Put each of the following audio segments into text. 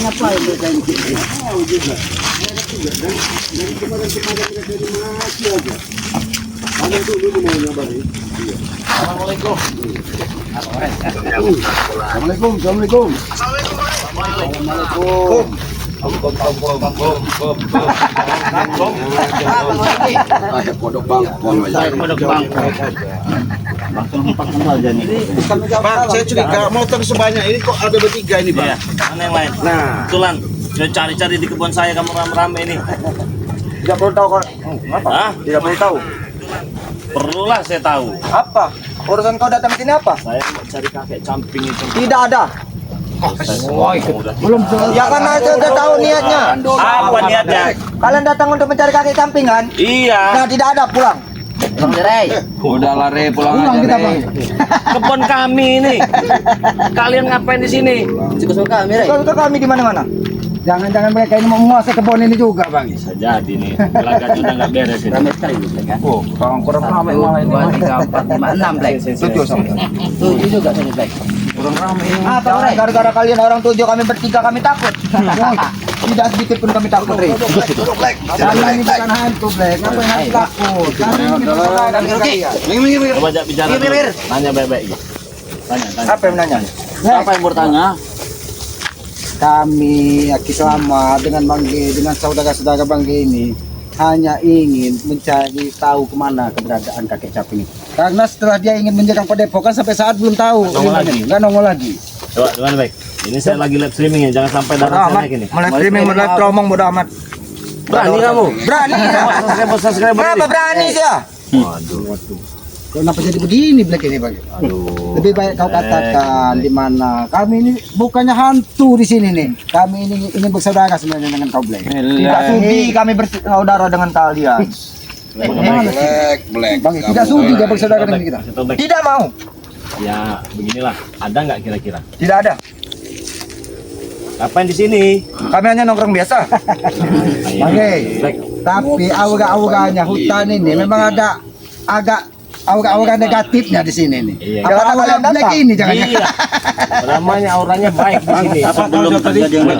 apa itu kain gitu? Oh juga. Ada juga. Dan kemarin-kemarin kita dari masih aja. Ada tuh dulu mau nyoba nih. Iya. Assalamualaikum. Assalamualaikum. Assalamualaikum. Assalamualaikum. Kodok bangkong aja. Kodok bangkong. Langsung 4 aja nih. Pak, saya curiga motor sebanyak ini kok ada bertiga ini, Pak? Iya, mana yang lain? Nah, Kebetulan saya cari-cari di kebun saya kamu rame-rame ini. Tidak perlu tahu kok. Apa? Hah? Tidak perlu tahu. Perlulah saya tahu. Apa? Urusan kau datang ke sini apa? Saya mau cari kakek camping itu. Tidak ada. Belum. Ya karena saya sudah tahu niatnya. Apa niatnya? Kalian datang untuk mencari kakek sampingan? Iya. Nah, tidak ada, pulang. Udah lari pulang aja kita, Rey. Kebun kami ini. Kalian ngapain di sini? Kalau itu kami di mana-mana. Jangan-jangan mereka ini mau menguasai kebun ini juga, Bang. Bisa jadi nih. Gelagatnya udah nggak beres ini. Ramai sekali gitu kan. Oh, kurang ramai malah ini. 2, 3, 4, 5, 6 Black. 7 juga saya Black. Kurang ramai ini. Jangan gara-gara kalian orang 7 kami bertiga kami takut. Tidak sedikit pun kami takut, Rey. Kalian ini bukan hantu, Black. Apa yang harus takut? Kalian ini bersaudara kalian. Coba ajak bicara dulu. Nanya baik-baik. Tanya. Apa yang menanya? Siapa yang bertanya? Kami Aki Selamat dengan saudara-saudara Bang G ini hanya ingin mencari tahu kemana keberadaan kakek caping itu. Karena setelah dia ingin menyerang Padepokan sampai saat belum tahu. Nggak nongol lagi. Coba gimana baik? Ini saya lagi live streaming ya, jangan sampai darah saya naik ini. Mulai streaming, mulai promong bodo amat. Berani kamu? Berani. Subscriber Kenapa ini. berani dia? Waduh. Kenapa jadi begini Black ini Bang? Aduh. Lebih baik kau katakan di mana kami ini bukannya hantu di sini nih. Kami ini ingin bersaudara sebenarnya dengan kau Black. Tidak sudi kami bersaudara dengan kalian. Black. Bang, tidak sudi dia bersaudara dengan kita. Tidak mau. Ya, beginilah. Ada nggak kira-kira? Tidak ada. Ngapain di sini? Kami hanya nongkrong biasa. Oke. Baik. Tapi aura-auranya hutan ini memang ada agak aura-aura negatifnya di sini nih. Iya. Karena kalian Black ini jangan-jangan. Iya. Namanya auranya baik di sini.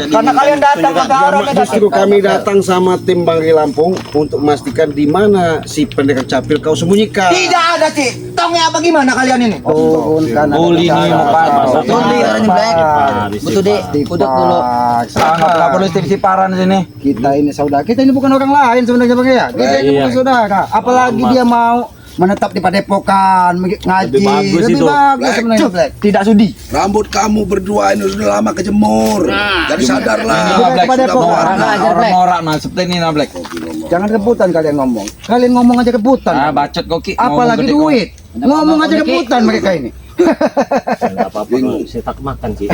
Karena kalian datang ada aura negatif. Justru kami datang sama tim Banggi Lampung untuk memastikan di mana si pendekar capil kau sembunyikan. Tidak ada sih. Tongnya apa gimana kalian ini? Turunkan. Uli nih Uli ini Black. Betul dek. Kuduk dulu. Enggak perlu istri paran sini. Kita ini saudara. Kita ini bukan orang lain sebenarnya Bang ya. Kita ini Iya. bukan saudara. Apalagi dia mau menetap di Padepokan, ngaji. Lebih bagus itu. Sebenarnya Black. Tidak sudi. Rambut kamu berdua ini sudah lama kejemur. Jadi sadarlah. Black, Sudah Black. mau warna. Orang-orang nah seperti ini nah Black. Jangan rebutan kalian ngomong. Kalian ngomong aja rebutan. Ah, bacot koki. Apalagi duit. Ngomong aja rebutan mereka ini. Enggak apa-apa kalau saya tak makan sih.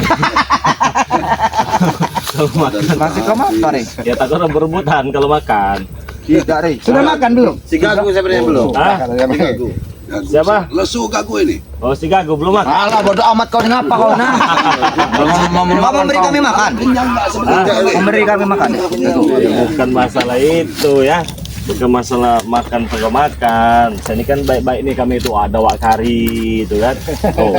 Kalau makan Masih kau apa, Rey? ya tak orang berebutan kalau makan. Tidak, Rey. Sudah makan belum? Si Gagu sebenarnya belum. Hah? Si Gagu. Siapa? Lesu Gagu ini. Oh, si Gago belum makan. Alah, bodoh amat kau ngapa kau nah? Kau memberi kami makan. Memberi kami makan. Bukan masalah itu ya. Bukan masalah makan atau makan. Saya ini kan baik-baik nih kami itu ada wak kari itu kan. Oh.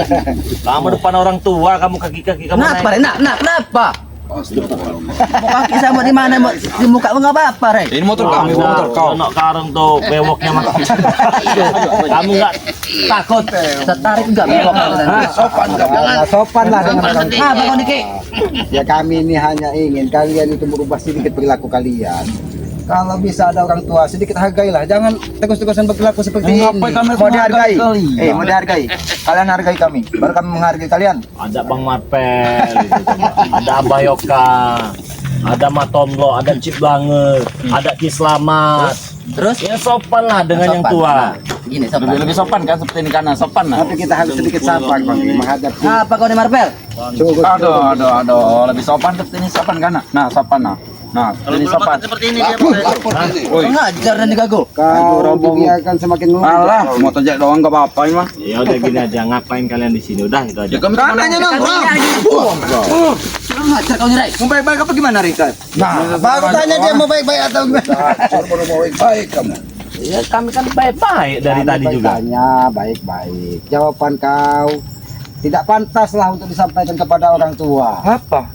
Kamu depan orang tua, kamu kaki-kaki kamu Kenapa naik. Rey? Kenapa? Astagfirullah. Mau kaki sama di mana? Di muka enggak apa-apa Rey. Ini motor kami, motor kau. Anak karung tuh bewoknya makan. Kamu nggak takut? Tertarik enggak belok? Sopan kamu. Sopan lah dengan orang tua. Nah, Bang Niki. Ya kami ini hanya ingin kalian itu merubah sedikit perilaku kalian. Kalau bisa ada orang tua sedikit hargailah, jangan terus-terusan berlaku seperti ini. Ngapain kami Mau dihargai, menghargai kalian? mau dihargai. Kalian hargai kami, baru kami menghargai kalian. Ada Bang Marpel, gitu, coba. Ada Abah Yoka, ada Matomlo, ada Cip Bange, ada Ki Slamat. Terus Ya sopan lah dengan yang Sopan. tua. Nah, gini sopan. Lebih sopan kan seperti ini karena sopan nah. Tapi kita harus sedikit sabar Bang menghadapi. Apa kau di Marvel? Aduh, lebih sopan seperti ini sopan kan? Nah, sopan nah. Nah, ini sopan. Seperti ini Lapor ini. Woi, Ngajar dan digago. Kau dibiarkan semakin alah, mau tojek doang enggak apa-apa ini mah. Ya udah gini aja, ngapain kalian di sini? Udah itu aja. Ya kami Tanahnya nongkrong. Ngajar kau nih Rey. Mau baik-baik apa gimana Rika? Nah, baru tanya dia mau baik-baik atau gimana? Suruh baru mau baik kamu. Ya kami kan baik-baik dari tadi juga. Tanya baik-baik. Jawaban kau tidak pantas lah untuk disampaikan kepada orang tua. Apa?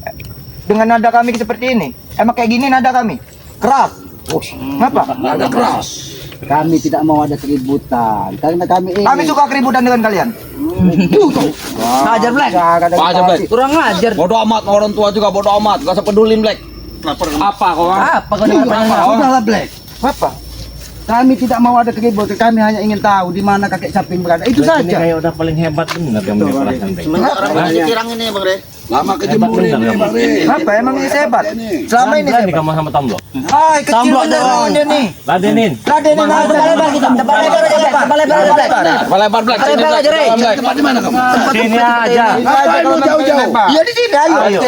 dengan nada kami seperti ini? Emang kayak gini nada kami? Keras. Ngapa? Ada keras. Kami tidak mau ada keributan karena kami ingin. Kami suka keributan dengan kalian. Ngajar Black. Aja Black. Kurang ngajar. Bodoh amat orang tua juga bodoh amat. Gak usah pedulin Black. Apa kau? Apa kau dengan Sudahlah Black. Apa? Kami tidak mau ada keributan, kami hanya ingin tahu di mana kakek Caping berada. Itu Ini saja. kayak udah paling hebat bener kamu di kelas Caping. Kirang ini Bang Re. Lama kejemur ini Bang Re. Apa emang ini hebat? Selama ini Berani hebat. kamu sama Tomlo. Hai, kecil aja dia nih. Ladenin. Ladenin aja lebar kita. Depan lebar aja Black. Depan lebar aja Black. Lebar Black. Lebar Sini, aja, Re. Black. Tempat di mana kamu? Sini aja. Ngapain lu jauh-jauh? Iya di sini ayo. Ayo.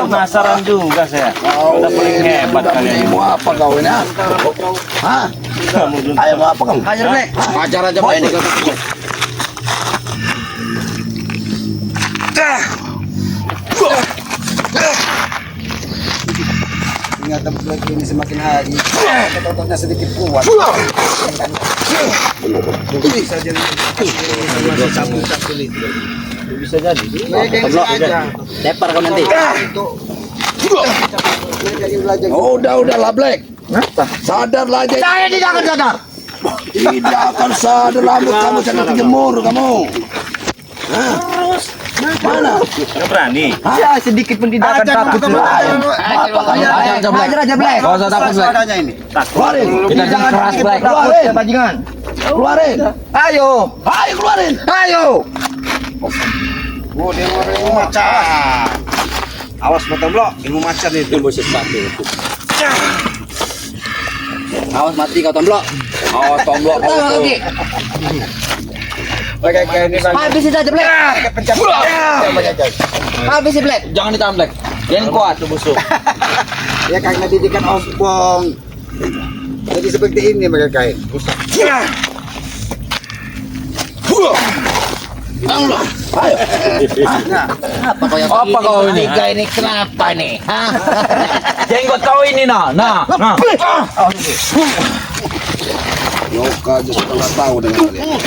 Penasaran juga saya. Udah paling hebat kalian ini. Mau apa kau ini? Hah? Kamu belum Ayo mau apa kamu? Ngajar Black. Ajar aja Pak ini. Ingatan Black ini semakin hari ototnya sedikit kuat. Bisa jadi masih cabut itu. bisa jadi. Toblok aja. Lepar kau nanti. Udahlah Black. Sadarlah aja. Saya tidak akan sadar. Tidak akan sadar rambut kamu sangat kejemur kamu. Hah? Mana? Nggak berani. Ya sedikit pun tidak akan takut. Ajar aja Black. Gak usah takut Black. Adanya ini. Keluarin. Kita jangan keras Black. Keluarin. Bajingan. Keluarin. Ayo. Ayo keluarin. Ayo. Oh, dia mau ilmu macan. Awas potong blok, ilmu macan itu. Awas mati kau tomblok. Awas tomblok. Lagi. Pakai kayak ini bang. Habis itu aja Black. Habis Black. Jangan ditahan Black. Yang kuat tuh busuk. Ya karena didikan ompong. Jadi seperti ini mereka kain. Rusak. Allah. Ayo. Apa kau yang Apa kau ini? Tiga ini kenapa nih? Hah? Jenggot kau ini nah. Yoka aja setengah tahu dengan kalian.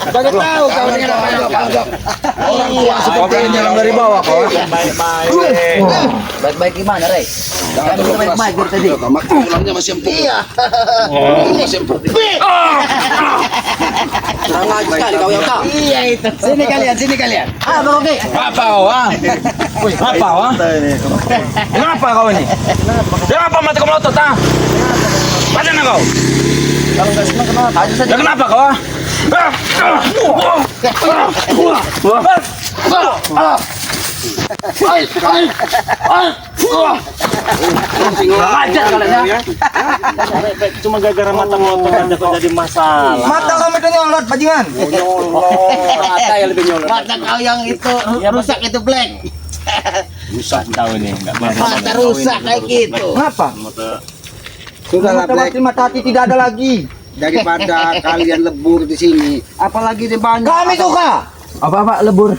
Bagus tahu kau dengan apa yang Anggap orang tua Kau pengen jalan dari bawah kau. Baik-baik. Baik-baik gimana, Rey? Kan bisa baik-baik dari tadi. Mak tulangnya masih empuk. Iya. Masih empuk. Kurang ajar sekali kau yang tahu. Iya itu. Sini kalian. Ah, Bang Oke. Apa kau ah? Apa kau ah? Kenapa kau ini? Kenapa mati kau melotot ah? Mana kau? Kalau enggak senang kenapa? Aja saja. Ya kenapa kau ah? Ajar kalian ya. Cuma gara-gara mata motor aja kok jadi masalah. Mata kamu itu nyolot bajingan. Mata yang lebih nyolot. Mata kau yang itu rusak itu Black. Rusak tahu ini, enggak bagus. Mata rusak kayak gitu. Kenapa? Sudahlah Black. Mata hati tidak ada lagi. Daripada kalian lebur di sini, apalagi di banyak. Kami suka. Apa lebur?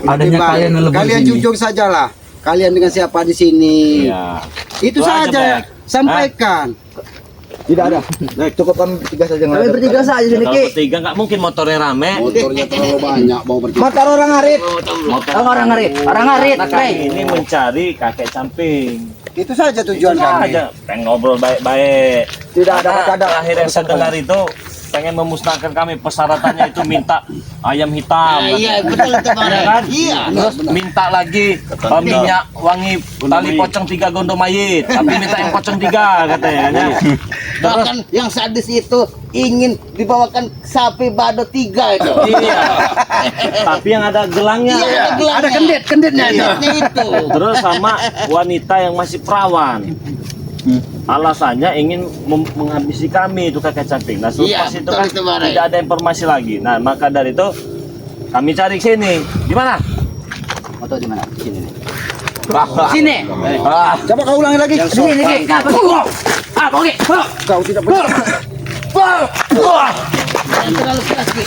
Adanya kalian lebur. Kalian jujur sajalah. Kalian dengan siapa di sini? Iya. Itu Itu aja, saja. Black. Sampaikan. Tidak ada. Cukup kami bertiga saja. Kami bertiga saja Kalau sedikit. bertiga nggak mungkin motornya rame. Motornya terlalu banyak mau pergi. Motor orang ngarit. Orang ngarit. Nah, kami ini mencari kakek samping. Itu saja tujuan Itu kami. aja. Pengen ngobrol baik-baik. Tidak ada Karena ada. terakhir yang saya dengar itu pengen memusnahkan kami, persyaratannya itu minta ayam hitam. Iya, betul itu Bang. Ya kan? Iya. Terus minta lagi minyak wangi tali pocong 3 gondo mayit, tapi minta yang pocong 3 katanya kan ya. Bahkan yang sadis itu ingin dibawakan sapi bado 3 itu. Iya. Tapi yang ada gelangnya. Ada kenditnya itu. Terus sama wanita yang masih perawan. Alasannya ingin menghabisi kami itu kakek Caping. Nah selepas itu kan tidak ada informasi lagi. Nah maka dari itu kami cari sini. Di mana? Foto di mana? Sini nih. Sini. Coba kau ulangi lagi. Sini. Oke. Kau tidak boleh. Terlalu keras Ki.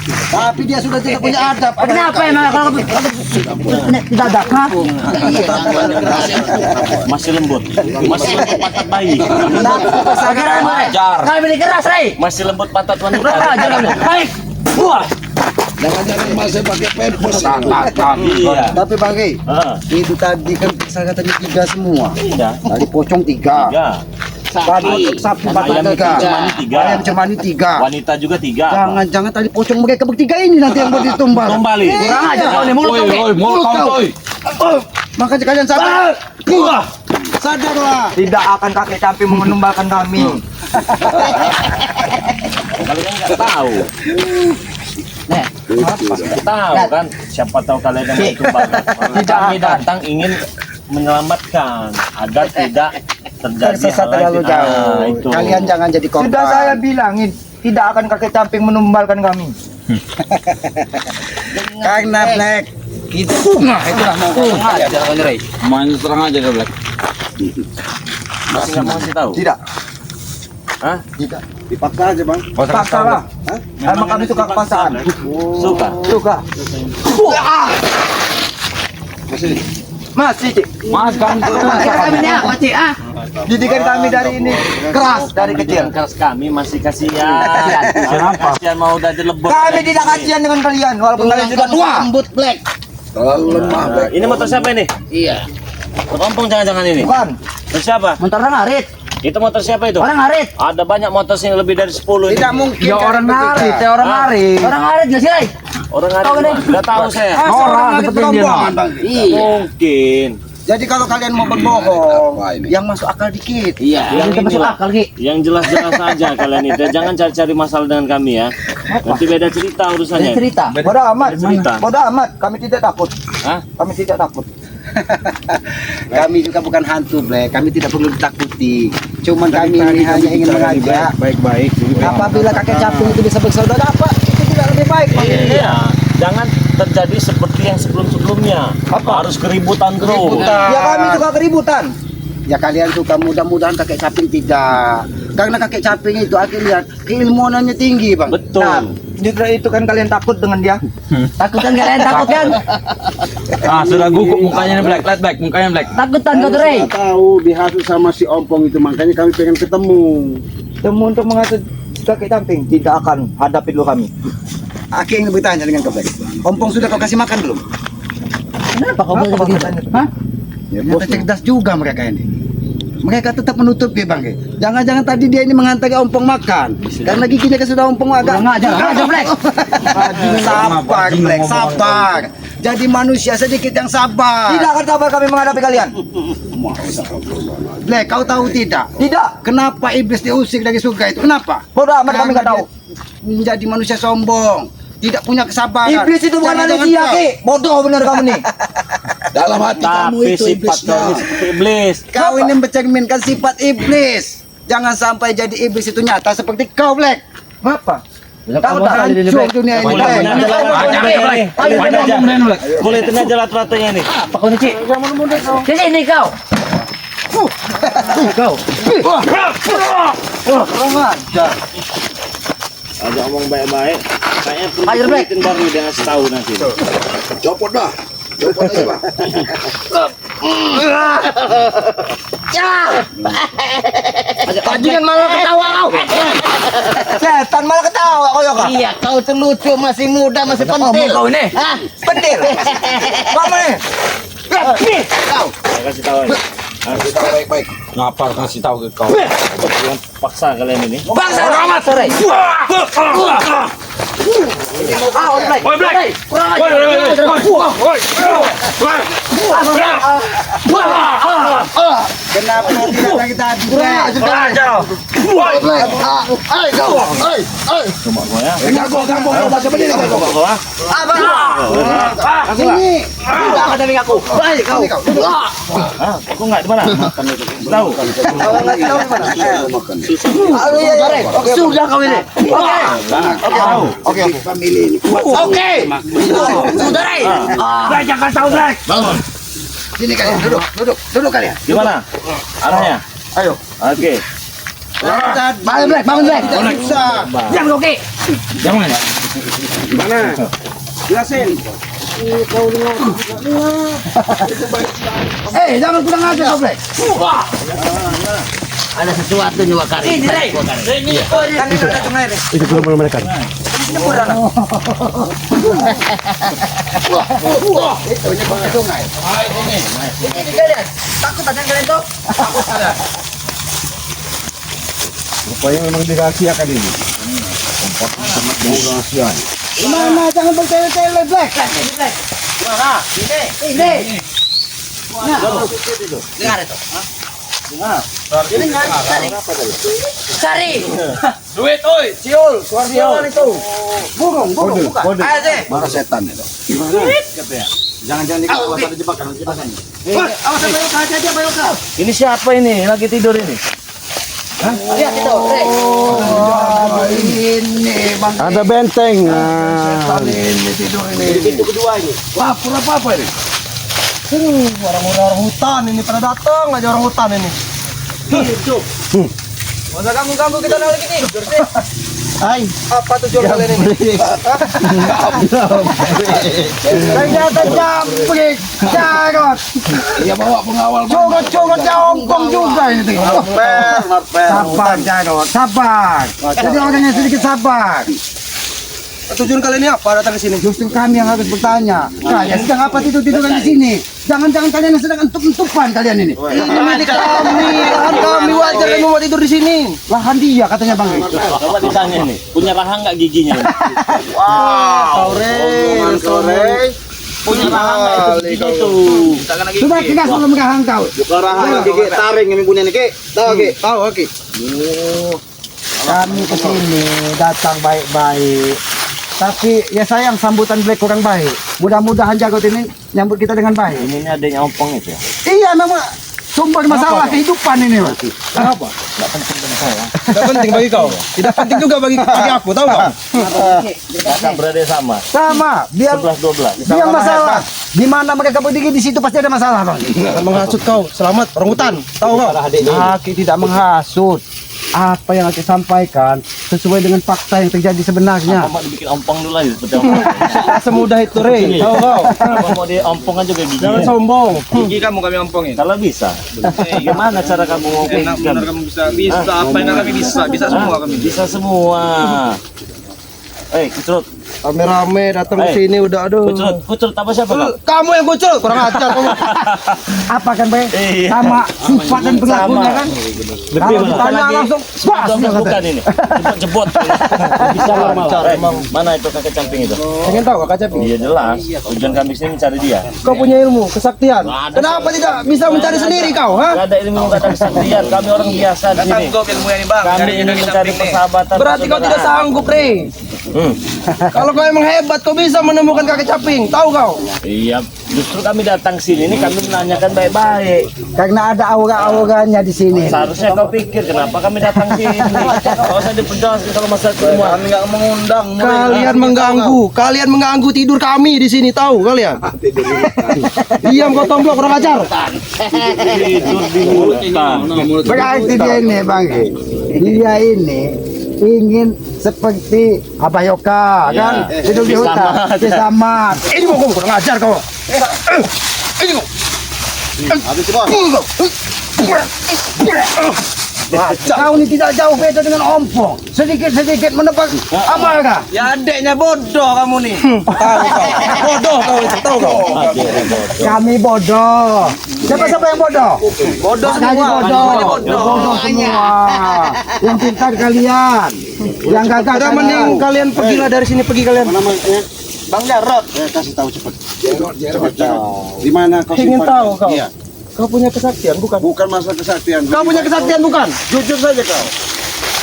Tapi dia sudah tidak punya adab. Kenapa emang kalau tidak ada? Hah? Masih lembut. Masih lembut pantat bayi. Ajar. Kami ini keras, Rey. Masih lembut pantat wanita. Ajar kami. Baik. Wah. Jangan-jangan masih pakai pempes. Iya. Tapi Bang Rey, Ah, itu tadi kan saya katanya 3 semua. iya. Tadi pocong 3. Tiga. Tadi sapi Ayam batang 3. cemani 3. Ayam cemani 3. Wanita juga 3. Jangan-jangan tadi pocong mereka bertiga ini nanti yang buat ditumbal. Kembali. Kurang aja Iya. kau nih mulut kau. mulut kau. Makanya kalian sadar. Sadarlah. Tidak akan kakek camping menumbalkan kami. Kalian nggak tahu. Nggak tahu kan? Siapa tahu kalian yang ditumbangkan. Kami datang ingin menyelamatkan agar tidak terjadi Tersesat hal terlalu lain. jauh. Itu. Kalian jangan jadi korban. Sudah saya bilangin, tidak akan kakek camping menumbalkan kami. Karena Black kita itulah mau Main serang aja ke Black. Masih nggak mau kasih tahu? tidak. Hah? Tidak. Dipaksa aja bang. Paksa lah. Emang kami suka kepaksaan. Suka. Suka. Masih. Masih, Cik. Mas kan. Didikan kami dari ini keras dari kecil. Keras kami masih kasihan. Kenapa? Kasihan mau udah dilebur. Kami tidak kasihan dengan kalian walaupun kalian sudah tua. Rambut Black. Terlalu lemah Black. Ini motor siapa ini? Iya. Kepompong jangan-jangan ini. Bukan. Motor siapa? Motor orang ngarit. Itu motor siapa itu? Orang ngarit. Ada banyak motor sini lebih dari 10 ini. Tidak mungkin. Ya orang ngarit, ya orang ngarit. Orang ngarit nggak sih, Ray? Orang ada. Enggak tahu saya. Orang seperti dia. Iya. Mungkin. Jadi kalau kalian mau berbohong, yang masuk akal dikit. Iya. Yang Kita masuk inilah. akal, Ki. Yang jelas-jelas saja kalian itu. Jangan cari-cari masalah dengan kami ya. Nanti beda cerita Ada urusannya. cerita. Bodoh amat. cerita. Bodoh amat. Kami tidak takut. Hah? Kami tidak takut. Kami juga bukan hantu Black, kami tidak perlu ditakuti. Cuman kami ini hanya ingin mengajak. Baik-baik. Apabila kakek caping itu bisa bersaudara apa? Itu tidak lebih baik. Bang. Iya. Jangan terjadi seperti yang sebelum-sebelumnya. Harus keributan terus. Ya kami suka keributan. Ya kalian suka mudah-mudahan kakek caping tidak. Karena kakek caping itu akhirnya keilmuannya tinggi bang. Betul. Nah, justru itu kan kalian takut dengan dia. Takut kan kalian takut kan? Ah, sudah guguk mukanya nih Black. Lihat Black, mukanya Black. Takutan kau tuh, Ray. Saya tahu dihasut sama si Ompong itu, makanya kami pengen ketemu. Temu untuk menghasut kakek camping tidak akan hadapi dulu kami. Aki ingin bertanya dengan kau Black. Ompong sudah kau kasih makan belum? Kenapa kau boleh begitu? Hah? Ya Ternyata cerdas juga mereka ini. Mereka tetap menutupi bang. Jangan-jangan tadi dia ini mengantari ompong makan. Karena giginya kan sudah ompong agak. Ngajar Black. Sabar Black, sabar. Jadi manusia sedikit yang sabar. Tidak akan sabar kami menghadapi kalian. Black, kau tahu tidak? Tidak. Kenapa iblis diusir dari surga itu? Kenapa? Bodoh amat kami nggak tahu. Dia menjadi manusia sombong, tidak punya kesabaran. Iblis itu bukan Jangan-jangan manusia, kau- Ki. Bodoh bener kamu nih. Dalam hati kamu Tapi itu sifat iblisnya. kami seperti iblis. Kau ini mencerminkan sifat iblis. Jangan sampai jadi iblis itu nyata seperti kau, Black. Apa? Kau tak hancur dunia ini, Boleh Black. aja lah. Boleh itu aja lat-latnya nih. Apa kau nih, Ci? Di sini kau. Kau. Kurang ajar. Ada omong baik-baik. Kayaknya perlu Ayo, Black. bikin baru dia ngasih tahu nanti. Copot dah. Copot aja bang. Bajingan malah ketawa kau. Setan malah ketawa kau ya kau. Iya, kau terlucu, masih muda, masih pentil. Kau ini. Hah? Pentil. Kamu nih. Kau. Saya kasih tahu ya. Baik-baik. Ngapa kasih tahu ke kau? Jangan paksa kalian ini. Bangsa amat sore. Black. Woi Black. Kenapa tidak dari tadi, Black? Cuma ya. Ganggu, masa berdiri ganggu. Sini. Tidak akan demi aku. Baik kau. Ah, aku enggak di mana? Makan itu. Tahu. Sudah kau ini. Oke. Tahu. Oke, family ini kuat. Oke. Sudah, Ray. Black jangan tahu Black. Sini kalian, duduk kalian. Gimana? Arahnya? Ayo. Oke. Bangun Black, bangun Black. Tidak susah. Diam oke. Jangan. Mana? Jelasin. Jangan kurang ajar kau, Black. Ada sesuatu nih Wakari. Ini, Ray. Wakari. Kan ini datang air. Itu nyebur ke sungai. Ini kalian. Takut ada kalian tuh. Rupanya memang dirahasiakan ini. Tempat sangat dirahasiakan. Gimana jangan bertele-tele Black. Mana? Ini. Dengar itu. Ini cari. Duit, oi, siul, siul itu. Burung bukan. Kode. Ayo deh. Marah setan itu. Jangan dikawal ada jebakan. Awas bayok aja dia bayok. Ini siapa ini? Lagi tidur ini? Lihat itu. Ini Bang. Ada benteng. Ini tidur ini. Itu kedua ini. Wah, apa ini? Orang hutan ini pada datang aja orang hutan ini. Masa ganggu-ganggu kita lagi tidur sih. Hai, Apa tujuan kalian ini? ternyata jambrik, jarot. Dia bawa pengawal. Cogot jongkong juga ini. Sabar, jarot, sabar. Jadi orangnya sedikit sabar. Tujuan kalian ini apa datang ke sini? Justru kami yang harus bertanya. Kalian sedang apa tidur-tiduran di sini? Jangan-jangan kalian yang sedang entuk-entukan kalian ini. Ini milik kami, lahan kami wajar kami mau tidur di sini. Lahan dia katanya Bang. Coba ditanya nih, punya rahang nggak giginya? ini? Sore. Punya rahang nggak itu giginya itu? Coba kita sebelum rahang kau. Orang gigi taring yang punya nih, Ki. Tahu, Ki? Tahu oke. Kami ke sini datang baik-baik. Tapi ya sayang sambutan Black kurang baik. Mudah-mudahan Jagot ini nyambut kita dengan baik. Ini adanya ompong itu ya? Iya memang sumber masalah kehidupan ini Mas. Kenapa? Tidak penting bagi kau. Tidak penting juga bagi aku, tahu kau? Kakak beradik sama? Sama, biar 11-12. biar masalah. Di mana mereka berdiri di situ pasti ada masalah Bang. Jangan menghasut kau. Selamat orang hutan. Tahu kau? Aki tidak menghasut. Apa yang Aki sampaikan sesuai dengan fakta yang terjadi sebenarnya. Apa mau dibikin ompong dulu aja seperti ompong? Tak semudah itu, Rey. Tahu kau? Apa mau di ompong aja juga gigi? Jangan sombong. Gigi kamu kami ompongin. Kalau bisa, gimana cara kamu ngomongin? kamu bisa apa yang kami bisa semua kami. Bisa semua. Kucurut, Rame-rame datang Eh. ke sini udah aduh. kucurut apa siapa kau? Kamu yang kucel, kurang ajar kamu. Apa kan Bang? Iya. Sama sifat dan perilakunya kan. Lebih Kalau malah. ditanya langsung bas dia kata. Bukan ini, jebot. Bisa mana itu kakek camping itu? Pengen tahu Kak Capi? Iya jelas. Tujuan kami sini mencari dia. Kau punya ilmu, kesaktian. Kenapa tidak bisa mencari sendiri kau, ha? Gak ada ilmu, gak ada kesaktian. Kami orang biasa di sini. Kami ini mencari persahabatan. Berarti kau tidak sanggup, Rey. Kalau kau emang hebat, kau bisa menemukan kakek caping. Tahu kau? Iya, justru kami datang sini ini kami menanyakan baik-baik. Karena ada aura-auranya di sini. Seharusnya kau pikir kenapa kami datang sini. Kau usah dipenjelasin kalau masalah keilmuan. Kami nggak mengundang. Kalian mengganggu tidur kami di sini, tahu kalian? Diam kau tomblok, kurang ajar. Tidur di hutan. Berarti dia ini Bang. Dia ini ingin seperti Abah Yoka Ya, kan hidup di hutan sama Ini mau kau kurang ajar kau. Ini kau. Habis semua. kau ini tidak jauh beda dengan ompong sedikit menebak amarah. Ya adeknya bodoh kamu nih. Tahu kau. Bodoh kau itu, tahu kau. Kami bodoh. Siapa yang bodoh? Bodoh Kami semua. bodoh. Bodoh. Bodoh semua. Yang pintar kalian. Yang gagah Udah kalian. mending kalian pergilah dari sini, pergi kalian. Namanya Bang Jarot. kasih tahu cepat. Cepat. Di mana kau Ingin simpan? tahu kau? Iya. Kau punya kesaktian bukan? Bukan masalah kesaktian. Kau punya kesaktian bukan? Jujur saja kau.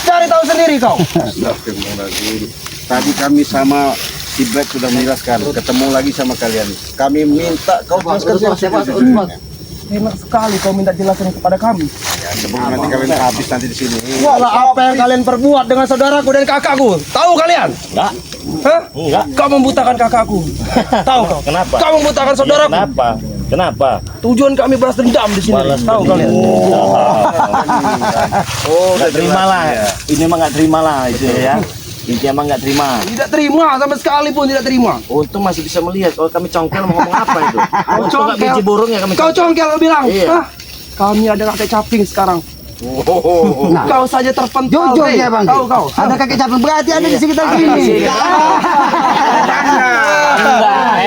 Cari tahu sendiri kau. Astagfirullahaladzim. Tadi kami sama si Black sudah menjelaskan. Ketemu lagi sama kalian. Kami minta kau jelaskan sebenarnya. Enak sekali kau minta jelasin kepada kami. Ya, sebelum nanti kalian habis nanti di sini. Walah apa yang kalian perbuat dengan saudaraku dan kakakku? Tahu kalian? Enggak, Hah? enggak. Kau membutakan kakakku. Tahu kau? Kenapa? Kau membutakan Iya, saudaraku. kenapa? Kenapa? Tujuan kami balas dendam di sini. Balas Tahu dendam. kalian? Oh, nggak terima lah. Ini mah nggak terima lah itu ya. Intinya mah nggak terima. Tidak terima sama sekali pun tidak terima. Untung masih bisa melihat. Kalau kami congkel mau ngomong apa itu? Untung nggak congkel. biji burung ya kami. Kau congkel bilang, Iya. "Hah? Kami adalah kakek caping sekarang. Kau saja terpental. Jujur Rey. ya bang. Kau. Ada kakek caping berarti ada di sekitar sini.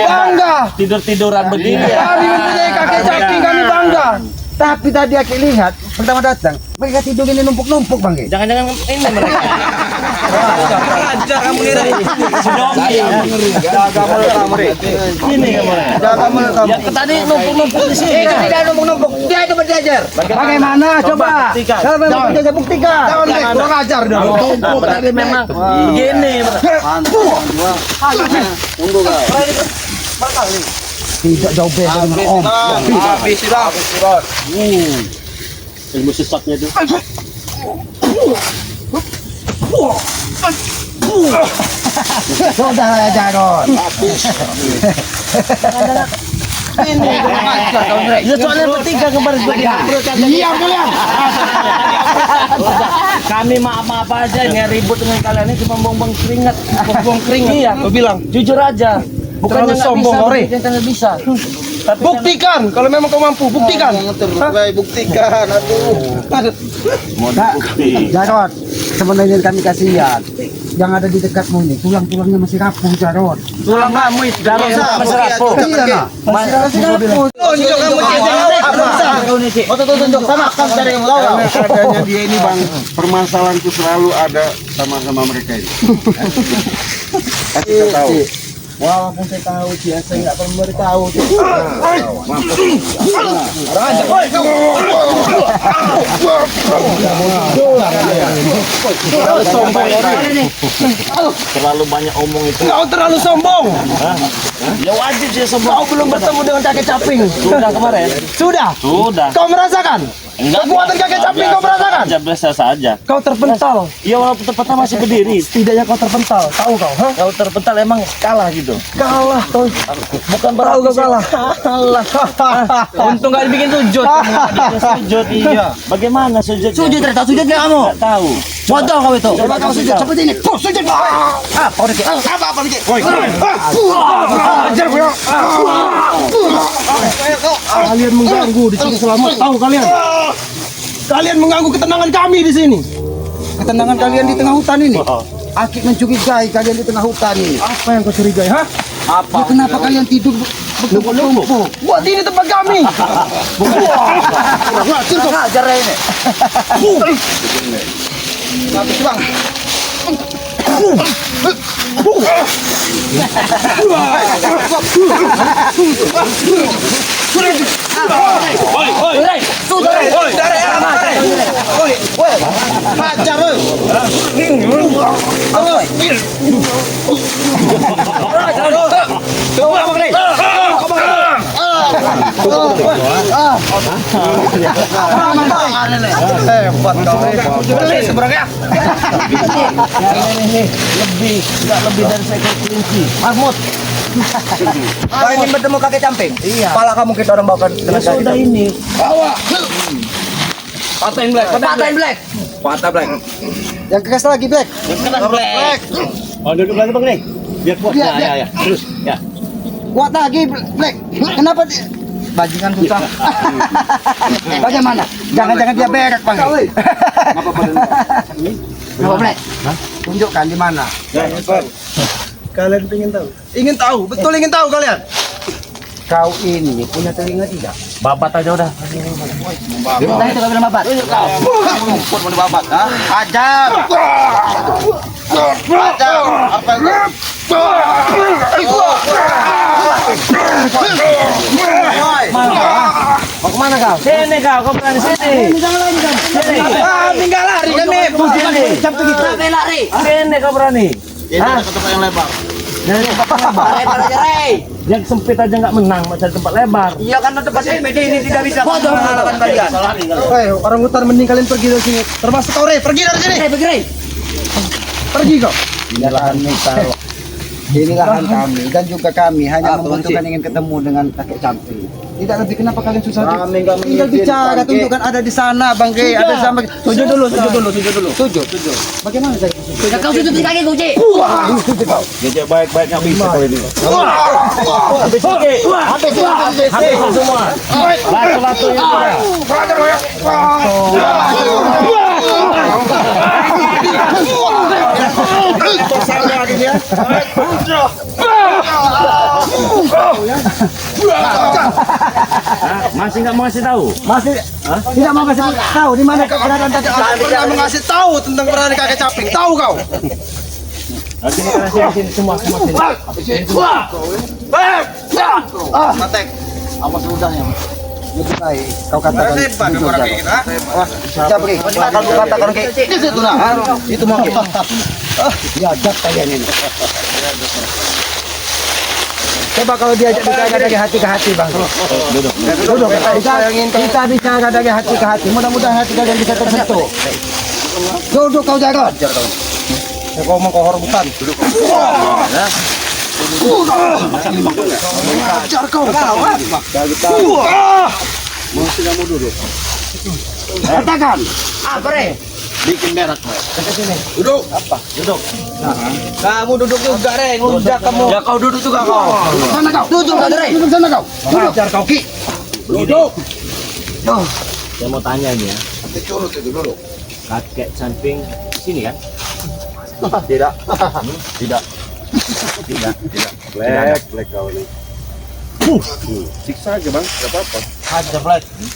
Bangga. Tidur-tiduran begini. Kami mempunyai kakek caping, kami bangga. Tapi tadi aku lihat pertama datang mereka tidur ini numpuk-numpuk bang. Jangan-jangan ini mereka. Ajar kamu nih, Rey. Jaga mulut kamu, Rey. Ini kamu. Jaga mulut kamu. Yang tadi numpuk-numpuk di sini. Itu tidak numpuk-numpuk. Dia itu berjajar. Bagaimana? Coba. buktikan. Kalau memang bisa buktikan. Jangan kurang ajar dah. Numpuk tadi memang gini. Tunggu kau. Tidak jauh beda dengan om. Habis sudah. Ilmu sesatnya itu. Sudah ya Jarod. Ya soalnya bertiga kemarin Diam kalian. Kami maaf-maaf aja nggak ribut dengan kalian ini cuma buang-buang keringat. Buang keringat. Iya, Kau bilang. jujur aja. Bukannya Terlalu nggak sombong, bisa, Ore. bukannya nggak bisa. Tapi Buktikan kalau memang kau mampu, buktikan. Buktikan. Aduh. mau dibukti. Jarod, sebenarnya kami kasihan. Yang ada di dekatmu ini, tulang-tulangnya masih rapuh Jarod. Tulang kamu itu dalam masih rapuh. Iya nah, masih rapuh. Tunjuk kamu Tunjuk sama kan dari yang tahu. Adanya dia ini bang, permasalahanku selalu ada sama mereka ini. Kita tahu. Walaupun saya tahu dia, saya nggak perlu beritahu. Terlalu banyak omong itu. Kau terlalu sombong. Ya wajib sih sombong. Kau belum bertemu dengan kakek caping. Sudah kemarin. Sudah. Sudah. Kau merasakan? Kekuatan kakek caping kau merasakan? Biasa saja. Kau terpental. Ya walaupun tempatnya masih berdiri. Setidaknya kau terpental. Tahu kau? Hah? Kalau terpental emang kalah gitu. Kalah kau. Bukan Tahu berarti kau kalah. kalah. Untung gak dibikin sujud. Sujud iya. Bagaimana sujud? Sujud ternyata sujud nggak kamu? Nggak tahu. Bodoh kau itu. Coba kau sujud seperti ini. Puh, sujud. Apa dikit? Apa dikit? Ajar kau. Kalian mengganggu di sini selamat. Tahu kalian? Kalian mengganggu ketenangan kami di sini. Ketenangan kalian di tengah hutan ini. Akik mencurigai kalian di tengah hutan ini. Apa yang kau curigai? Hah? Ya, kenapa kalian tidur bertumpuk-tumpuk? Buat ini tempat kami. Ajar ini. Lebih dari seekor kelinci. Mahmud. Kau ingin bertemu kakek camping? Iya. Pala kamu kita orang bawa Ya sudah ini. Patahin black. Patahin black. Patah black. Yang keras lagi Black. Black. Oh duduk lagi bang nih. Biar kuat. Iya, Ya, ya. Terus ya. Kuat lagi Black. Kenapa dia? Bajingan susah. Bagaimana? Jangan-jangan dia berak bang. Kenapa Black? Tunjukkan di mana. Kalian ingin tahu? Ingin tahu? Betul ingin tahu kalian? Kau ini punya telinga tidak? Babat aja udah. Tadi itu kau bilang babat. Kuat mau dibabat, ha? Ajar. Ajar. Apa itu? Mau kemana kau? Sini kau berani sini. Sini. Tinggal lari kami. Sampai lari. Sini kau berani. Ini ada ke tempat yang lebar. Lebar aja, Rey. Yang sempit aja nggak menang, mau cari tempat lebar. Iya kan tempat ini tidak bisa mengalahkan kalian. Hei, orang hutan mending kalian pergi dari sini. Termasuk kau, Rey. Pergi dari sini. Pergi, Rey. Pergi kau. Ini lahan ini lahan kami dan juga kami hanya membutuhkan ingin ketemu dengan kakek camping. Tidak lebih kenapa kalian susah? Kami nggak Tinggal mengizinkan, bicara, Ki. tunjukkan ada di sana, Bang Ge. Ada sama. Sujud dulu. Sujud. Bagaimana saya? Ya, kau sujud di kaki kau, Cik. Gejek baik-baik nggak bisa kali ini. Habis lagi. Habis semua. Latu-latu itu. Masih nggak mau kasih tahu? Masih tidak mau kasih tahu di mana keberadaan kakek Caping. Pernah mengasih tahu tentang peran kakek Caping. Tahu kau? Sini sini semua sini. Matek. Awas ludahnya. Lebih baik kau katakan. Tembak ke orang kayak kita. Caping. Kalau kau katakan kayak di situ nah. Itu mau. Diajak kalian ini. Coba kalau diajak bicara dari hati ke hati, Bang. Duduk. Kita bicara dari hati ke hati. Mudah-mudahan hati kalian bisa tersentuh. Duduk kau jaga. Kau mau kohor bukan? Duduk. Ajar kau. Masih nggak mau duduk. Katakan. Apa, Re? Bikin berak. Duduk. Kamu duduk juga, Re. Ngujak kamu. Ya kau duduk juga kau. Sana kau. Duduk kau, Re. Duduk sana kau. Ajar kau, Ki. Duduk. Saya mau tanya ini ya. Kakek Camping di sini kan? Tidak. Black kau nih. Siksa aja bang, nggak apa-apa.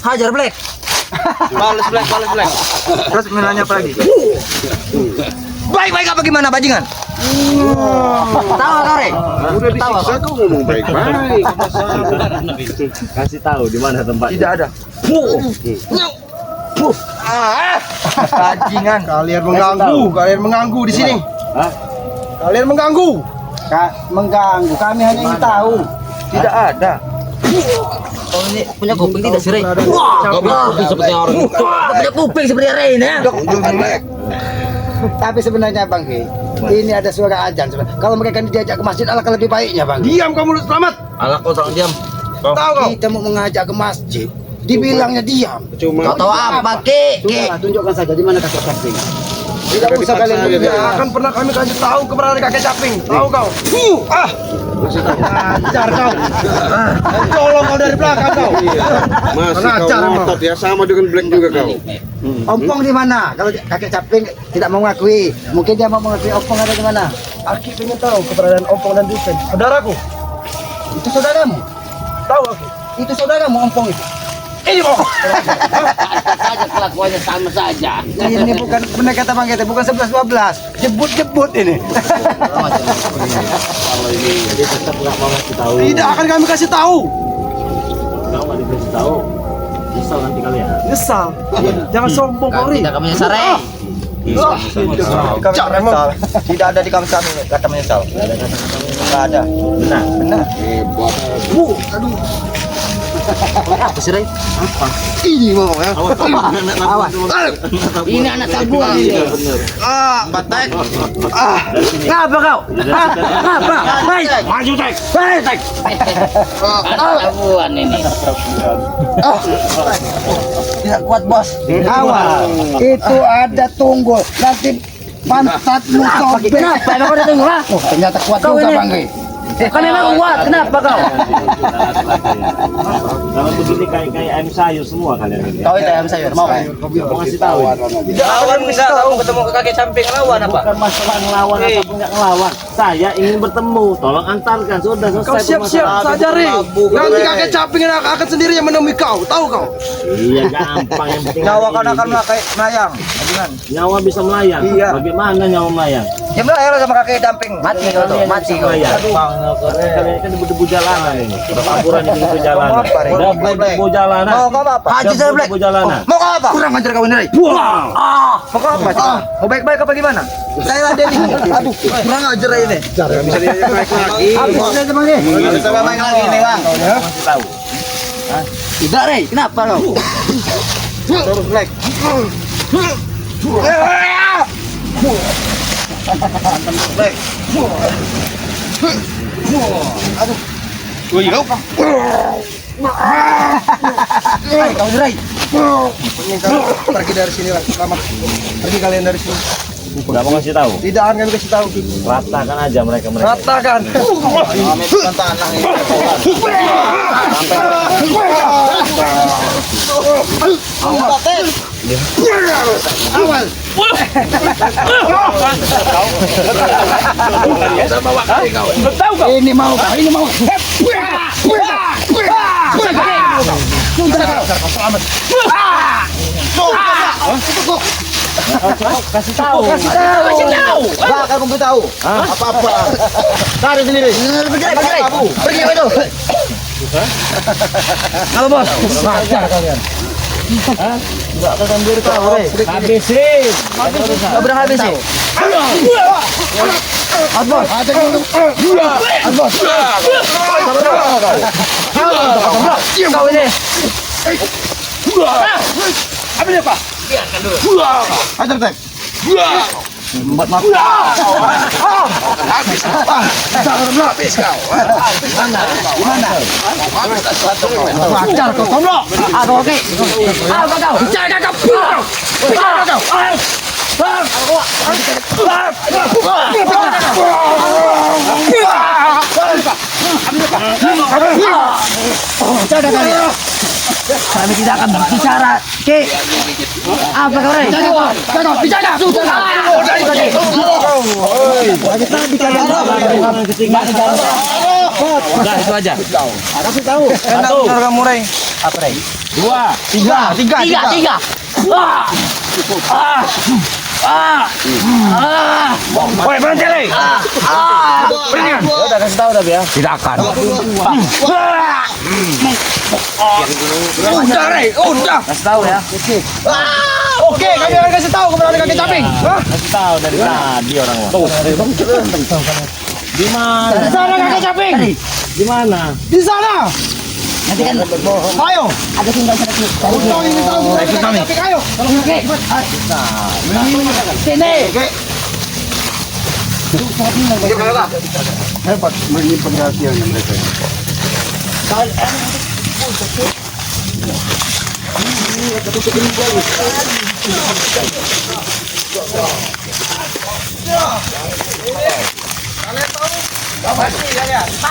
Hajar, Black. Balas Black. Terus menanya apa lagi? Baik-baik apa gimana bajingan? Tahu kau, Re? Udah disiksa kau ngomong baik-baik. Kasih tahu di mana tempatnya. Tidak ada. Bajingan. Kalian mengganggu di sini. Hah? Kalian mengganggu. Mengganggu. Kami hanya ingin tahu. Tidak ada. Kau ini punya kuping tidak sih, Re? Kau punya kuping seperti orang. Kau punya kuping seperti Re ini ya? Tapi sebenarnya Bang Ki, ini ada suara azan sebenarnya. Kalau mereka diajak ke masjid alangkah lebih baiknya Bang Ki. Diam kamu, selamat. Alah kau tak diam. Tahu kau? Kita mau mengajak ke masjid, dibilangnya diam. Cuma Kau tahu apa, Ki? Sudahlah, tunjukkan saja di mana kakek Caping. Tidak usah kalian Tidak berbicara. akan pernah kami kasih tahu keberadaan kakek Caping. Tahu kau? Ajar kau. Tolong kau dari belakang kau. masih kau Pengacar emang. ngotot ya sama dengan Black juga kau. Ompong di mana? Kalau kakek Caping tidak mau mengakui, mungkin dia mau mengakui Ompong ada di mana. Aki ingin tahu keberadaan Ompong dan Dusen. Saudaraku. Itu saudaramu. Tahu aku. Itu saudaramu Ompong itu. Ini kok. Saja kelakuannya sama saja. Ini bukan benar kata Bang Gete, bukan 11-12. Jebut-jebut ini. Jadi tetap nggak mau kasih tahu. Tidak akan kami kasih tahu. Nggak mau dikasih tahu. Nyesal nanti kalian. Nyesal. Jangan sombong kau, Ri. Tidak kamu nyesar, Re. Kami menyesal. Tidak ada di kamus kami kata menyesal. Tidak ada. Benar. Hebat. Apa sih, Re? Ini mau ya. Awas. Ini anak tabuan ini. Batek. Ngapa kau? Ngapa? Baik. Maju Tek. Baik. Anak tabuan ini. Tidak kuat bos. Awas. Itu ada tunggul. Nanti pantatmu sobek. Kenapa? Emang ada tunggul? Oh, ternyata kuat juga Bang Ge. Kan memang kuat. Kenapa kau? Kalau begini kayak ayam sayur semua kalian ini. Kau itu ayam sayur mau? Mau kasih tahu. Tidak akan bisa tahu ketemu ke kakek Camping lawan apa? Bukan masalah ngelawan ataupun nggak ngelawan. Saya ingin bertemu. Tolong antarkan. Sudah selesai. Kau siap-siap saja, Ri. Nanti kakek Caping akan sendiri yang menemui kau. Tahu kau? Iya gampang yang penting. Nyawa hari kan ini. akan melayang. Bajingan. Nyawa bisa melayang. Iya. Bagaimana nyawa melayang? Ya melayang sama kakek damping. Mati kau tuh. Mati kau. Kalian kan debu-debu jalanan ini. Berhamburan di pinggir jalanan. Mau apa, Ri? Udah debu jalanan. Mau kau apa? Haji saya Black. Debu jalanan. Mau kau apa? Kurang ajar kau ini, Ri. Wah. Mau kau apa? Mau baik-baik apa gimana? Saya ada nih. Aduh, kurang ajar ini. Bisa diajak naik lagi. Habis ini Bang Ge. Bisa main lagi nih, Bang. Kasih tahu. Tidak, Re. Kenapa kau? Terus Black. Black. Hai, kau Rai. Pergi dari sini lah, selamat. Pergi kalian dari sini. Enggak mau ngasih tahu. Tidak akan kasih tahu. Ratakan aja mereka. Ratakan. Kami bukan tanah ini. Awal. Ini mau. Kasih tahu. Bakal kamu tahu. Apa-apa. Tarik sendiri. Pergi itu. Halo bos. Wajar kalian. Enggak akan diri tahu, habisin. Enggak berang habisin. Bos. Bos. Kau ini. Ambil apa? Hajar tek. Buat makan. Habis kau. Mana? Wajar kau tomlok. Aku oke. Kau. Bicara kau. Kami tidak akan berbicara. Ki. Apa kau ini? Bicara. Udah itu aja. Kasih tahu. Enak kamu Rai. Apa Rai? 2, 3. Woi, berhenti Rai. udah kasih tahu dah ya. Tidak akan. Udah Rai, udah. Kasih tahu ya. Oke, kami akan kasih tahu kepada kakek caping. Kasih tahu dari tadi orang. Di mana? Di sana kakek caping. Di mana? Di sana. Nanti kan Ayo. ada tinggal sedikit. Kau ingin tahu kepada kakek caping, ayo. Sini. Hebat menyimpan rahasianya mereka.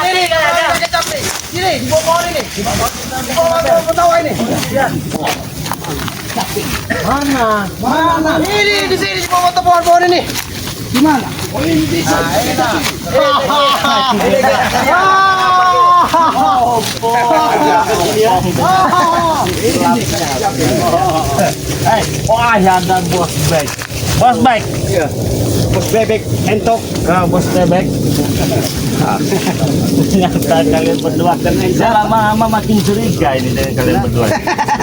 Sini kakek caping. Sini di bawah pohon ini. Di bawah ketawa ini. Mana? Ini di sini di bawah pohon ini. Di mana? Oh ini di sana. Wah, ya dan bos baik. Bos baik. Bos bebek entok. Bos bebek. Ternyata kalian berdua. Saya lama-lama makin curiga ini dengan kalian berdua.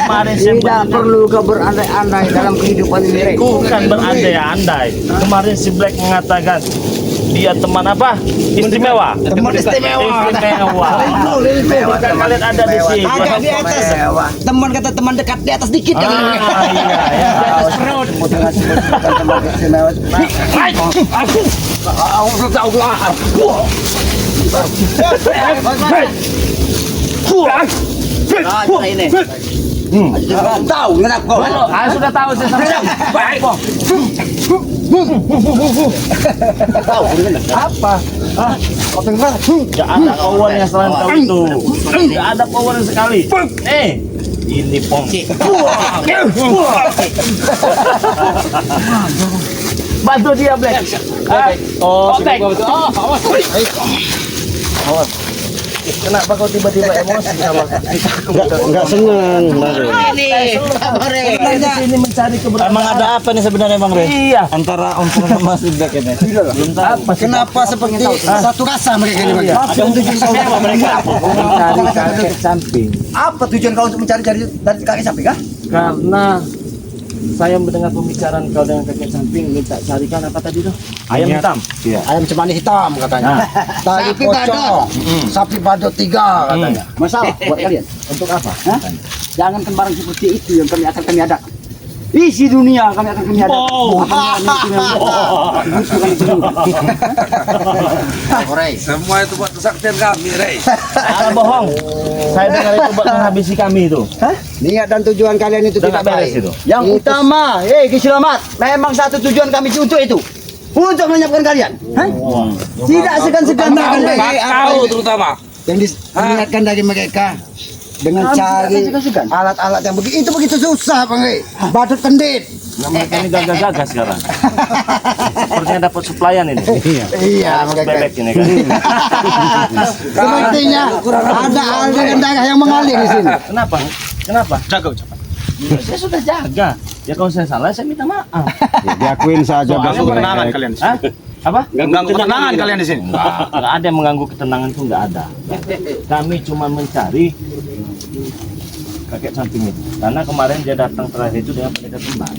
Kemarin saya Tidak perlu kau berandai-andai dalam kehidupan ini. bukan berandai-andai. Kemarin si Black mengatakan dia teman apa? Istimewa. Teman istimewa. Istimewa. Kalian ada di sini. Agak di atas. Teman kata teman dekat di atas dikit kan. Iya, ya. Di atas perut. Ini. Tahu ngenak kau. Sudah tahu saya. Baik. Apa? Gak ada kawan yang selain kau itu. Gak ada kawan sekali. Ini pom. Bantu dia Black. Black. Awas. Kenapa kau tiba-tiba emosi sama? Enggak senang. Ini. Di sini mencari keberadaan. Emang ada apa nih sebenarnya Bang Re? Iya. Antara Om sama Mas Black ini. Belum tahu. Apa sih? Kenapa seperti satu rasa mereka ini? Iya. Ada tujuan sama mereka. Mencari kakek samping. Apa tujuan kau untuk mencari dari kakek samping kah? Karena saya mendengar pembicaraan kau dengan kakek samping, minta carikan apa tadi tuh? Ayam hitam. Ayam cemani hitam katanya. Tali pocong. Sapi badut 3 katanya. Masalah buat kalian. Untuk apa? Hah? Jangan kembaran seperti itu yang kami akan kami ada. isi dunia kami akan kami hadapi. Semua itu buat kesaktian kami, Rey. Salah bohong. Saya dengar itu buat menghabisi kami itu. Niat dan tujuan kalian itu Udah tidak nggak beres baik. itu. Yang utama, Kiselamat, memang satu tujuan kami untuk itu. Untuk melenyapkan kalian. Tidak segan-segan Kau terutama. Yang diingatkan dari mereka dengan cari alat-alat yang begitu susah, Bang. Batut kendit. Nah, mereka ini gagal-gagal sekarang. Sepertinya dapat supplyan ini. Iya, mereka. Bebek ini kan. Sepertinya ada aliran darah yang mengalir di sini. Kenapa? Kenapa? Jaga ucapan. Saya sudah jaga. Ya kalau saya salah saya minta maaf. Ya, diakuin saja Soalnya Bos. Ketenangan kalian di sini. Hah? Apa? Ganggu ketenangan kalian di sini. Nggak ada yang mengganggu ketenangan itu nggak ada. Kami cuma mencari kakek samping itu. Karena kemarin dia datang terakhir itu dengan pendekar kembar.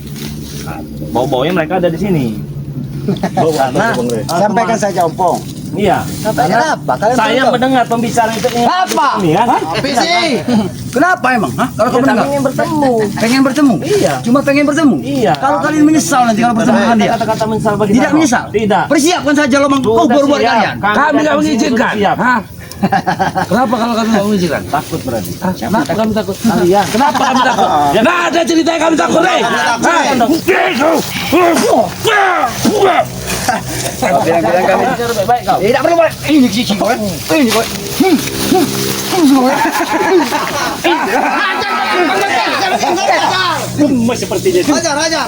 Nah, bau-baunya mereka ada di sini. Karena Sampaikan saja, Ompong. iya. Karena apa? Kalian Saya tahu. mendengar pembicaraan itu Apa? ini kan. Apa sih? Kenapa emang? Kalau kamu Kita dengar? ingin bertemu. Pengen bertemu? Iya. Cuma pengen bertemu? Iya. Kalau kalian menyesal nanti kalau bertemu dengan dia? Kata-kata menyesal bagi Tidak saya. menyesal? Tidak. Persiapkan saja lomang Sudah kubur buat siap. kalian. Kami datang nggak sini mengizinkan. sudah siap. Hah? Kenapa kalau kami nggak mengizinkan? Takut berarti. Kenapa kami takut? Kalian. Kenapa kami takut? Ya, Nggak ada ceritanya kami takut, Rey. Bilang-bilang kami. Baik kau. Tidak perlu boleh. Ini cici kau. Ini kau. Gemes sepertinya. Raja.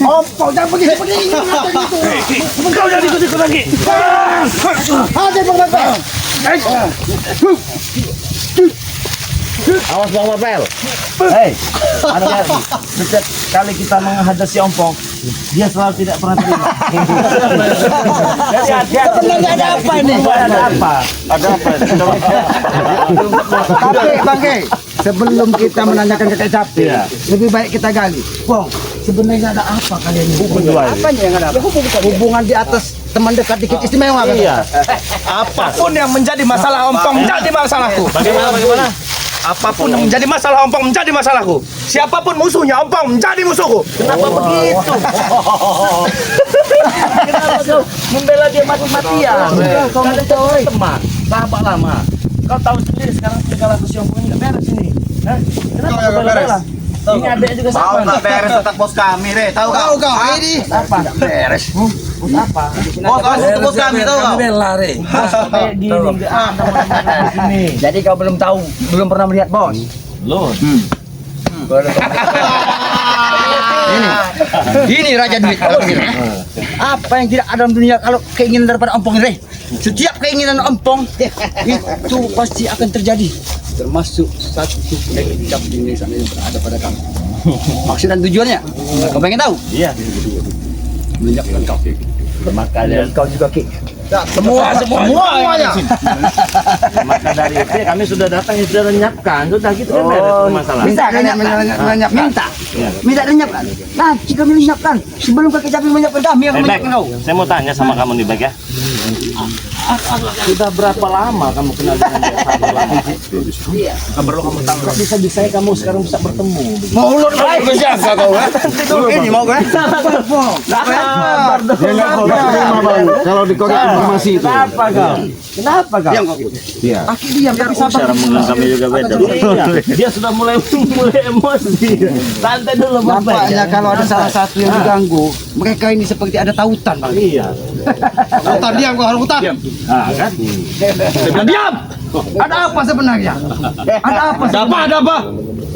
Ompong jangan pergi seperti ini. Kau jangan ikut-ikut lagi. Ada Bang. Awas Bang Mapel. Hei, hati-hati. Setiap kali kita menghadapi Ompong, dia selalu tidak pernah terima. Hati-hati. Sebenarnya ada apa ini? Ada apa? Ada apa? Tapi Bang Ge, sebelum kita menanyakan kakek Capek, Iya. lebih baik kita gali. Bang, sebenarnya ada apa kalian ini? Berdua ini. Apanya yang ada? Hubungan di atas teman dekat dikit istimewa kan? Iya. Apapun yang menjadi masalah Ompong menjadi masalahku. Bagaimana? Apapun yang menjadi masalah Ompong menjadi masalahku. Siapapun musuhnya Ompong menjadi musuhku. Kenapa begitu? Kenapa kau membela dia mati-matian? Kau mencari teman, sahabat lama. Kau tahu sendiri sekarang segala Ompong ini nggak beres ini. Hah? Kenapa kau bela-bela? Ini adanya juga sama. nih. beres tetap bos kami, Rey. Tahu Kau ini. Apa? Beres. Apa? Bos kami tahu Kami bela, Rey. Kayak gini nggak ada orang di sini. Jadi kau belum tahu, belum pernah melihat bos. Loh. Ini raja duit. Apa yang tidak ada dalam dunia kalau keinginan daripada Ompong ini? Setiap keinginan Ompong itu pasti akan terjadi. Termasuk satu kitab di Indonesia yang berada pada kamu. Maksud dan tujuannya, kau pengen tahu? Iya. Menyiapkan kau. Maka Dan kau juga Ki. Semuanya. maka dari itu ya kami sudah datang ya sudah menyiapkan sudah gitu kan beres masalah. Minta minta. Iya. Minta menyiapkan. Nah, jika menyiapkan sebelum kakek Caping menyiapkan kami akan Bek, menyiapkan kau. saya mau tanya sama kamu nih Bek ya. Sudah berapa lama kamu kenal dengan dia sahabat lama? Iya. Nggak perlu kamu tahu. Kok bisa-bisanya kamu sekarang bisa bertemu? Mulut baik berjaga kau kan? Ini mau kan? Sabar dong. Dia nggak terima, Bang. Kalau dikorek informasi itu. Kenapa kau? Kenapa kau? Diam kau. Iya. Aki diam tapi sabar. Cara menggenggam juga beda. Iya. Dia sudah mulai emosi. Santai dulu Bang Bek. Nampaknya kalau ada salah satu yang diganggu, mereka ini seperti ada tautan, Bang. Iya. Hutan diam kau harus hutan. Nah kan? Diam. Ada apa sebenarnya? Ada apa? Ada apa?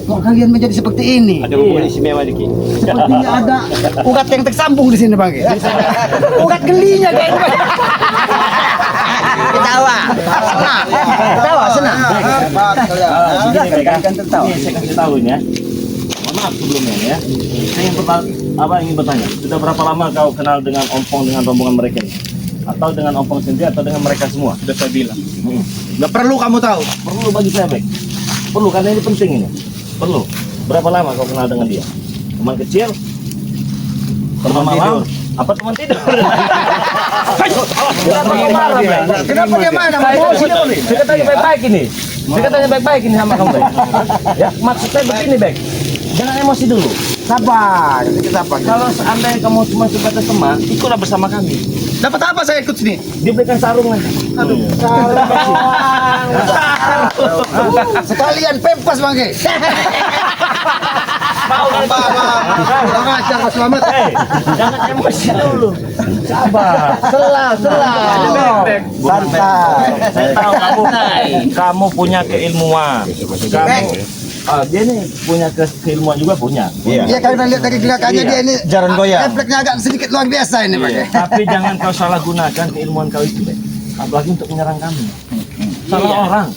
Kok kalian menjadi seperti ini? Ada hubungan istimewa dikit. Sepertinya ada urat yang tersambung di sini, Bang. Urat gelinya kayak Ketawa. Senang. Ketawa senang. Sudah kalian tertawa. Ini saya kasih tahu ini ya. Mohon maaf sebelumnya ini ya. Saya ingin bertanya. Sudah berapa lama kau kenal dengan Ompong dengan rombongan mereka ini? Atau dengan Ompong sendiri atau dengan mereka semua? Sudah saya bilang. Gak perlu kamu tahu. Perlu bagi saya Bek. Perlu karena ini penting ini. Perlu. Berapa lama kau kenal dengan dia? Teman kecil? Teman malam? Apa teman tidur? Kenapa dia mana? Saya tanya baik-baik ini. Saya tanya baik-baik ini sama kamu Bek. Ya, maksud saya begini Bek. Jangan emosi dulu. Sabar. Kalau seandainya kamu cuma sebatas teman, ikutlah bersama kami. Dapat apa saya ikut sini? Diberikan sarung nanti. Aduh. Sekalian pempas Bangke. Mau kan? Jangan selamat. Jangan emosi dulu. Sabar. Selah. Santai. Saya tahu kamu punya keilmuan. Dia nih punya keilmuan juga punya. Iya kalau lihat dari gerakannya dia ini Jaran goyang. refleksnya agak sedikit luar biasa ini Bangke. Tapi jangan kau salah gunakan keilmuan kau itu, Bek. Apalagi untuk menyerang kami. Salah orang.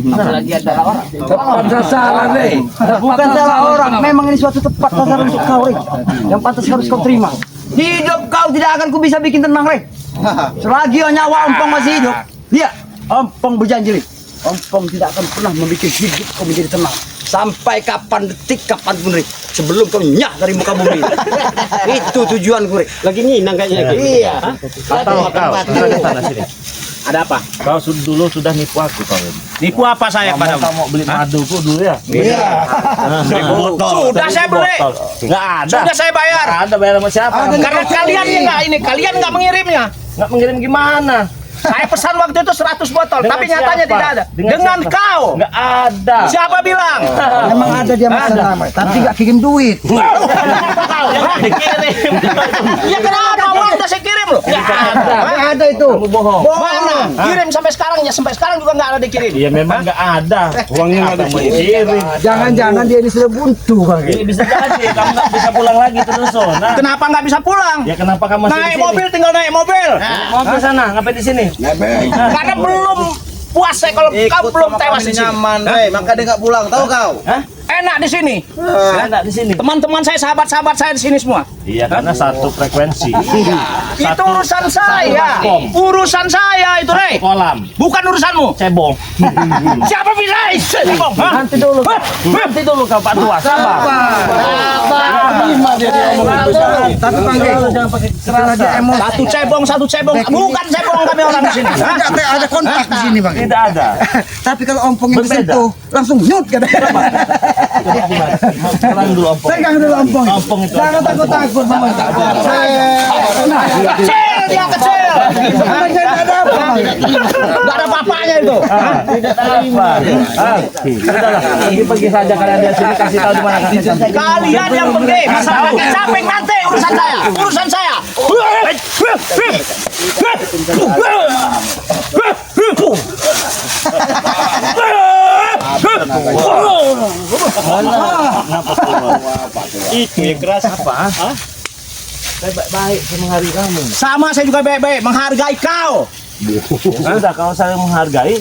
Apalagi ada orang. Tepat sasaran nih. Bukan salah orang, memang ini suatu tepat sasaran untuk kau, Rey. Yang pantas harus kau terima. Hidup kau tidak akan ku bisa bikin tenang, Rey. Selagi nyawa Ompong masih hidup. Dia, Ompong berjanji, Rey. Ompong tidak akan pernah membuat hidup kau menjadi tenang. Sampai kapan detik, kapanpun, Rey. Sebelum kau nyah dari muka bumi. Itu tujuan gue, Rey. Lagi nginang kayaknya. Iya. Atau kau ke sana sini. Ada apa? Kau dulu sudah nipu aku kau. Nipu apa saya Kamu padamu? mau beli maduku dulu ya? Iya. Sudah saya beli. Nggak ada. Sudah saya bayar. Nggak ada bayar sama siapa? Karena kalian yang nggak ini, kalian nggak mengirimnya. Nggak mengirim gimana? Saya pesan waktu itu 100 botol, Dengan tapi nyatanya siapa? tidak ada. Dengan Dengan siapa? kau. Nggak ada. Siapa bilang? Memang ada dia masalah, tapi gak kirim duit. Kenapa kau? Yang dikirim. Ya kenapa? Uang udah saya kirim loh. Nggak ada. Ada itu. Kamu bohong. Mana? Kirim sampai sekarang ya, sampai sekarang juga nggak ada dikirim. Iya memang nggak ada. Uangnya nggak ada. Kamu dikirim. Jangan-jangan dia ini sudah buntu Bangke. Ini bisa jadi kamu nggak bisa pulang lagi terus. Nah, Kenapa nggak bisa pulang? ya kenapa kamu masih di Naik sini? mobil tinggal naik mobil. Mobil sana, ngapain di sini? Karena belum puas saya kalau kau belum tewas di sini. Nyaman, maka dia nggak pulang, tahu kau? Hah? Enak di sini. Saya nggak di sini. Teman-teman saya, sahabat-sahabat saya di sini semua. Iya karena satu frekuensi. Itu urusan saya. platform. Urusan saya itu, Rey. Kolam. Bukan urusanmu. Cebong. Siapa bilang? Cebong? Hah? Nanti dulu. Nanti dulu kau Pak Tua. Sabar. Tapi Bangke, Jangan pakai setelah dia emosi, Satu cebong. Bukan cebong kami orang di sini. Hah? ada kontak di sini Bangke. tidak ada. Tapi kalau ompong yang Berbeda. sentuh, langsung nyut katanya. Sekarang dulu ompong. Pegang dulu ompong. Ompong itu. Jangan takut-takut Mama. Kecil dia kecil. Tidak ada apa. Gak ada apa-apanya itu. Tidak terima. Sudahlah. Pergi saja kalian di sini kasih tahu di mana kasih tahu. Kalian yang pergi. Masalah capek nanti urusan saya. Urusan saya. Itu yang keras apa? Hah? Saya baik-baik saya menghargai kamu. Sama saya juga baik-baik menghargai kau. Sudah kalau saya menghargai,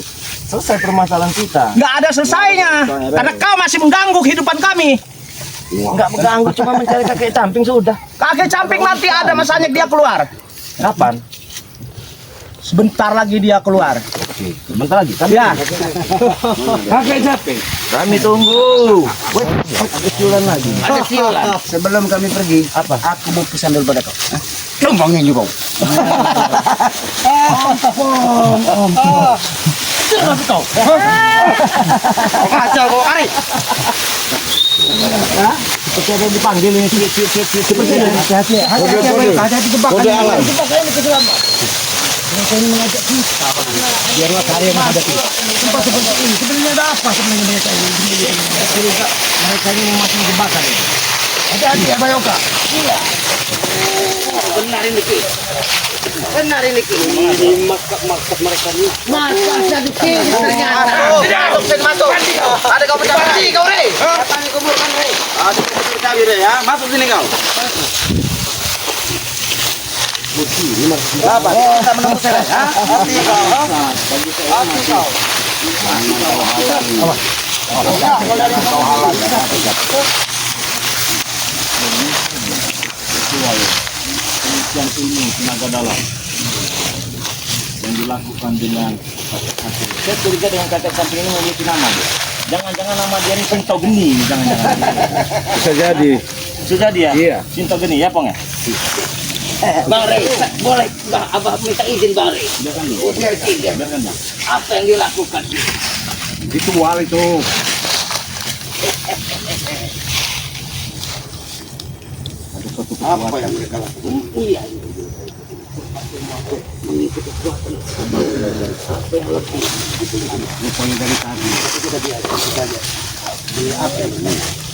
selesai permasalahan kita. Nggak ada selesainya. Karena kau masih mengganggu kehidupan kami. Enggak mengganggu, cuma mencari kakek camping sudah. Kakek camping nanti ada masanya dia keluar. Kapan? Sebentar lagi dia keluar. Sebentar lagi. Kan? Ya. Kakek camping. Kami tunggu. Wait, ada siulan lagi. Ada siulan. Sebelum kami pergi, Apa? aku mau pesan dulu pada kau. Kembangnya juga. Kacau kau Ari. Seperti ada yang dipanggil ini. Seperti ini. Hati-hati, hati-hati jebakan. Kode alam. Jebakan ini keselamat. Mereka ini mengajak kita, biarlah karya menghadapi. Tempat seperti ini, sebenarnya ada apa sebenarnya mereka ini? Mereka ini memasang jebakan ini. Hati-hati ya Bayoka. Iya. Benar ini Ki. Benar ini Ki. Maksud mereka ini. Masa satu Ki ternyata. Tidak masuk. Ada kau pecah hati kau Rey. Datang kuburkan Rey. Aduh, cabai deh ya. Masuk sini kau. Apa? Kita menembus saya. Hati kau. Hati kau. Penelitian ilmu tenaga dalam yang dilakukan dengan kakek camping. Saya curiga dengan kakek camping ini memiliki nama dia. Jangan-jangan nama dia ini Sinto Geni, jangan-jangan. Bisa jadi. Sudah dia? Iya. Sinto Geni ya, Pong ya? Bang Rey, boleh Abah minta izin Bang Rey. Biarkan dulu. Biarkan Bang. Apa yang dilakukan? Ritual itu. sesuatu kekuatan. Apa yang mereka lakukan? Iya. Mengikuti kekuatan. Apa yang lebih? Rupanya dari tadi. Kita lihat. Apa yang